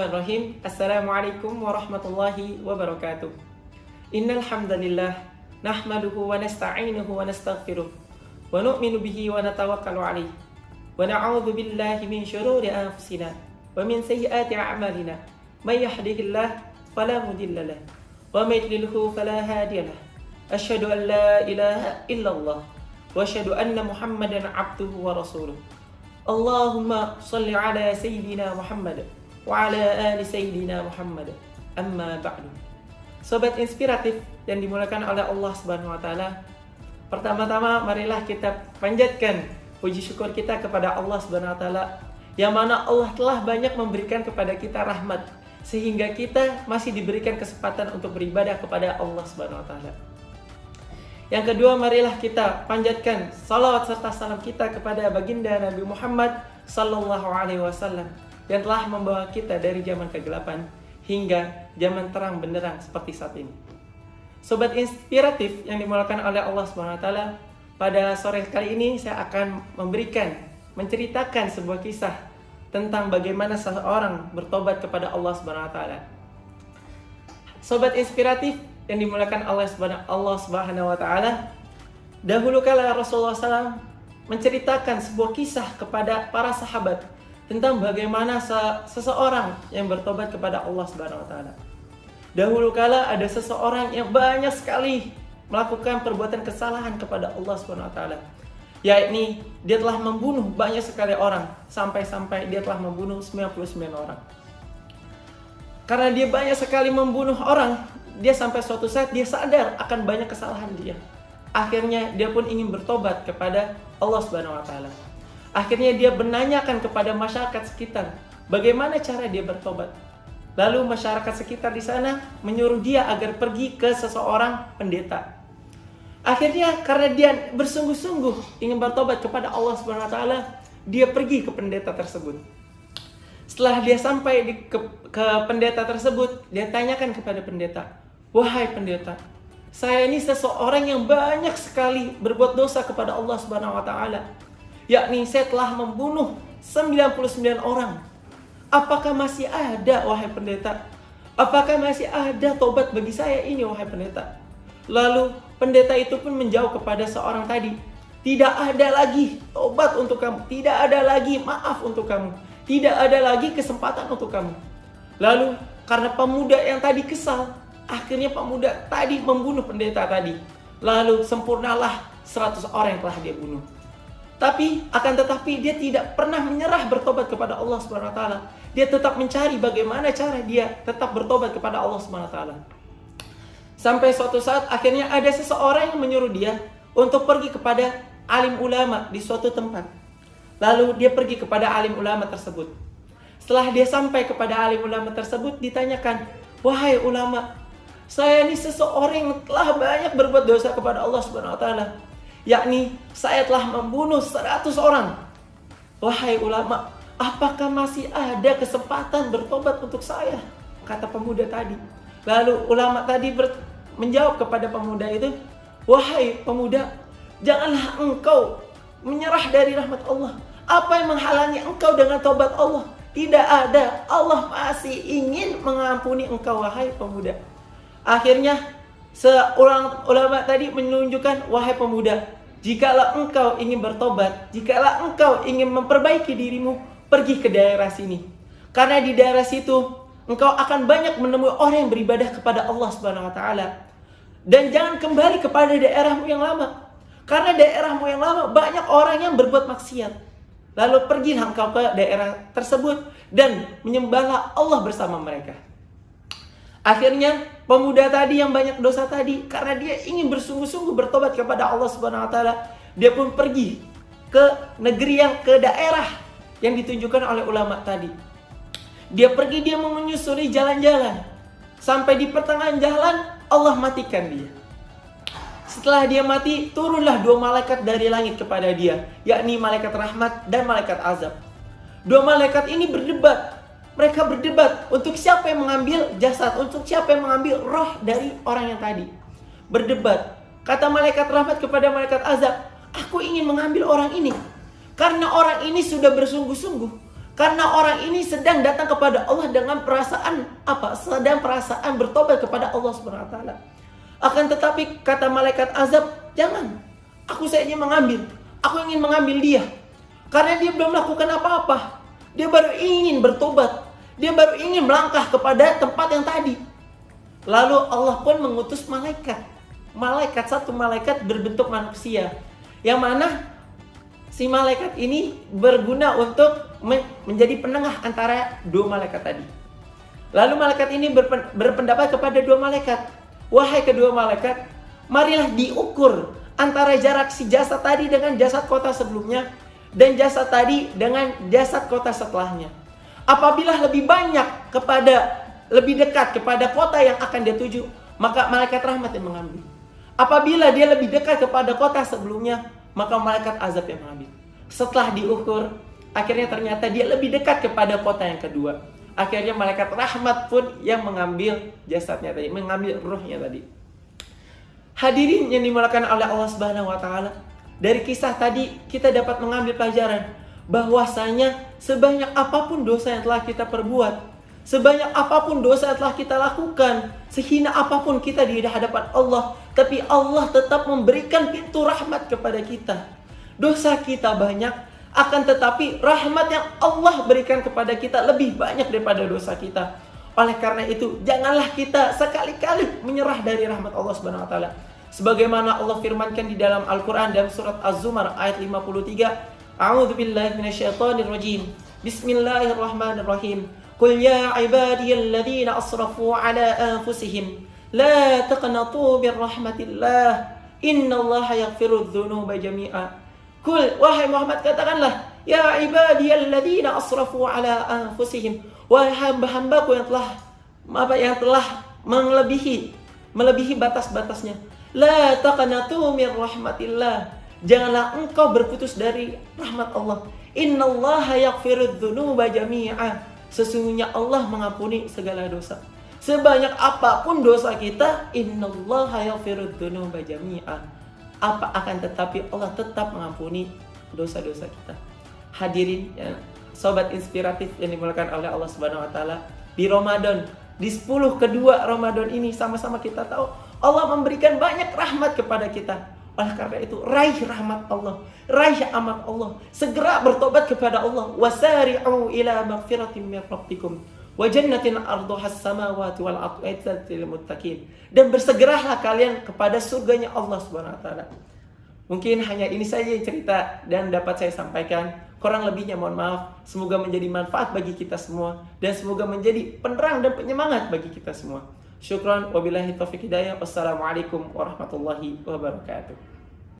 Bismillahirrahmanirrahim. Assalamualaikum warahmatullahi wabarakatuh. Innal hamdalillah nahmaduhu wa nasta'inuhu wa nastaghfiruh wa nu'minu bihi wa natawakkalu alayhi wa na'udzu billahi min shururi anfusina wa min sayyiati a'malina. May yahdihillahu fala mudilla lahu wa may yudlilhu fala hadiya lahu. Asyhadu an la ilaha illallah wa asyhadu anna Muhammadan 'abduhu wa rasuluh. Allahumma shalli ala sayyidina Muhammad wa ala ali sayyidina Muhammad. Amma ba'du. Sobat inspiratif yang dimuliakan oleh Allah Subhanahu wa taala, pertama-tama marilah kita panjatkan puji syukur kita kepada Allah Subhanahu wa taala yang mana Allah telah banyak memberikan kepada kita rahmat sehingga kita masih diberikan kesempatan untuk beribadah kepada Allah Subhanahu wa taala. Yang kedua, marilah kita panjatkan salawat serta salam kita kepada baginda Nabi Muhammad sallallahu alaihi wasallam yang telah membawa kita dari zaman kegelapan hingga zaman terang benderang seperti saat ini. Sobat inspiratif yang dimuliakan oleh Allah Subhanahu wa taala, pada sore kali ini saya akan menceritakan sebuah kisah tentang bagaimana seseorang bertobat kepada Allah Subhanahu wa taala. Sobat inspiratif yang dimuliakan Allah Subhanahu wa taala, dahulu kala Rasulullah SAW menceritakan sebuah kisah kepada para sahabat tentang bagaimana seseorang yang bertobat kepada Allah Subhanahu wa taala. Dahulu kala ada seseorang yang banyak sekali melakukan perbuatan kesalahan kepada Allah Subhanahu wa taala, yakni dia telah membunuh banyak sekali orang, sampai-sampai dia telah membunuh 99 orang. Karena dia banyak sekali membunuh orang, dia sampai suatu saat dia sadar akan banyak kesalahan dia. Akhirnya dia pun ingin bertobat kepada Allah Subhanahu wa taala. Akhirnya dia menanyakan kepada masyarakat sekitar bagaimana cara dia bertobat. Lalu masyarakat sekitar di sana menyuruh dia agar pergi ke seseorang pendeta. Akhirnya karena dia bersungguh-sungguh ingin bertobat kepada Allah Subhanahu wa taala, dia pergi ke pendeta tersebut. Setelah dia sampai ke pendeta tersebut, dia tanyakan kepada pendeta, "Wahai pendeta, saya ini seseorang yang banyak sekali berbuat dosa kepada Allah Subhanahu wa taala. Yakni saya telah membunuh 99 orang. Apakah masih ada, wahai pendeta? Apakah masih ada tobat bagi saya ini, wahai pendeta?" Lalu pendeta itu pun menjawab kepada seorang tadi, "Tidak ada lagi tobat untuk kamu, tidak ada lagi maaf untuk kamu, tidak ada lagi kesempatan untuk kamu." Lalu karena pemuda yang tadi kesal, akhirnya pemuda tadi membunuh pendeta tadi. Lalu sempurnalah 100 orang yang telah dia bunuh. Tetapi dia tidak pernah menyerah bertobat kepada Allah Subhanahu wa taala. Dia tetap mencari bagaimana cara dia tetap bertobat kepada Allah Subhanahu wa taala. Sampai suatu saat akhirnya ada seseorang yang menyuruh dia untuk pergi kepada alim ulama di suatu tempat. Lalu dia pergi kepada alim ulama tersebut. Setelah dia sampai kepada alim ulama tersebut, ditanyakan, "Wahai ulama, saya ini seseorang yang telah banyak berbuat dosa kepada Allah Subhanahu wa taala. Yakni saya telah membunuh 100 orang. Wahai ulama, apakah masih ada kesempatan bertobat untuk saya?" Kata pemuda tadi. Lalu ulama tadi menjawab kepada pemuda itu, "Wahai pemuda, janganlah engkau menyerah dari rahmat Allah. Apa yang menghalangi engkau dengan tobat Allah? Tidak ada. Allah masih ingin mengampuni engkau, wahai pemuda." Akhirnya seorang ulama tadi menunjukkan, "Wahai pemuda, jikalau engkau ingin bertobat, jikalau engkau ingin memperbaiki dirimu, pergi ke daerah sini. Karena di daerah situ engkau akan banyak menemui orang yang beribadah kepada Allah Subhanahu wa taala. Dan jangan kembali kepada daerahmu yang lama. Karena daerahmu yang lama banyak orang yang berbuat maksiat. Lalu pergilah engkau ke daerah tersebut dan menyembahlah Allah bersama mereka." Akhirnya pemuda tadi yang banyak dosa tadi, karena dia ingin bersungguh-sungguh bertobat kepada Allah Subhanahu wa taala, dia pun pergi ke negeri ke daerah yang ditunjukkan oleh ulama tadi. Dia menyusuri jalan-jalan. Sampai di pertengahan jalan, Allah matikan dia. Setelah dia mati, turunlah 2 malaikat dari langit kepada dia, yakni malaikat rahmat dan malaikat azab. 2 malaikat ini berdebat. Mereka berdebat untuk siapa yang mengambil jasad, untuk siapa yang mengambil roh dari orang yang tadi. Berdebat. Kata malaikat rahmat kepada malaikat azab, "Aku ingin mengambil orang ini. Karena orang ini sudah bersungguh-sungguh. Karena orang ini sedang datang kepada Allah dengan perasaan apa? Sedang perasaan bertobat kepada Allah Subhanahu wa taala. Akan tetapi kata malaikat azab, "Jangan. Aku saja mengambil. Aku ingin mengambil dia." Karena dia belum melakukan apa-apa. Dia baru ingin bertobat. Dia baru ingin melangkah kepada tempat yang tadi. Lalu Allah pun mengutus malaikat. Satu malaikat berbentuk manusia. Yang mana si malaikat ini berguna untuk menjadi penengah antara dua malaikat tadi. Lalu malaikat ini berpendapat kepada dua malaikat, "Wahai kedua malaikat, marilah diukur antara jarak si jasad tadi dengan jasad kota sebelumnya dan jasad tadi dengan jasad kota setelahnya. Apabila lebih dekat kepada kota yang akan dia tuju, maka malaikat rahmat yang mengambil. Apabila dia lebih dekat kepada kota sebelumnya, maka malaikat azab yang mengambil." Setelah diukur, akhirnya ternyata dia lebih dekat kepada kota yang kedua. Akhirnya malaikat rahmat pun yang mengambil jasadnya tadi, mengambil ruhnya tadi. Hadirin yang dimuliakan oleh Allah Subhanahu wa taala, dari kisah tadi kita dapat mengambil pelajaran bahwasanya sebanyak apapun dosa yang telah kita perbuat, sebanyak apapun dosa yang telah kita lakukan, sehina apapun kita di hadapan Allah, tapi Allah tetap memberikan pintu rahmat kepada kita. Dosa kita banyak, akan tetapi rahmat yang Allah berikan kepada kita lebih banyak daripada dosa kita. Oleh karena itu, janganlah kita sekali-kali menyerah dari rahmat Allah Subhanahu wa taala. Sebagaimana Allah firmankan di dalam Al-Qur'an dalam surat Az-Zumar ayat 53, "A'udzubillahi minasyaitonir rajim. Bismillahirrahmanirrahim. Qul ya ibadiyalladzina asrafu ala anfusihim la taqnatu birrahmatillah. Innallaha yaghfirudz dzunuba jami'a." Kul, wahai Muhammad, katakanlah, "Ya ibadiyalladzina asrafu ala anfusihim." Wahai hamba-hambaku yang telah melebihi batas-batasnya. La taqnatu mir rahmatillah. Janganlah engkau berputus dari rahmat Allah. Innallaha yaghfirudz dzunuba jami'a. Sesungguhnya Allah mengampuni segala dosa. Sebanyak apapun dosa kita, innallaha yaghfirudz dzunuba jami'a. Akan tetapi Allah tetap mengampuni dosa-dosa kita. Hadirin ya, sobat inspiratif yang dimuliakan oleh Allah Subhanahu wa taala, di Ramadan, di 10 kedua Ramadan ini sama-sama kita tahu Allah memberikan banyak rahmat kepada kita. Oleh karena itu, raih rahmat Allah, raih amat Allah, segera bertobat kepada Allah. Wasari'u ila maghfiratin min rabbikum wa jannatin arduhas samawati wal ardu lil muttaqin. Dan bersegeralah kalian kepada surganya Allah Subhanahu wa taala. Mungkin hanya ini saja cerita dan dapat saya sampaikan. Kurang lebihnya mohon maaf. Semoga menjadi manfaat bagi kita semua dan semoga menjadi penerang dan penyemangat bagi kita semua. Syukran wabillahi taufiq hidayah. Wassalamualaikum warahmatullahi wabarakatuh.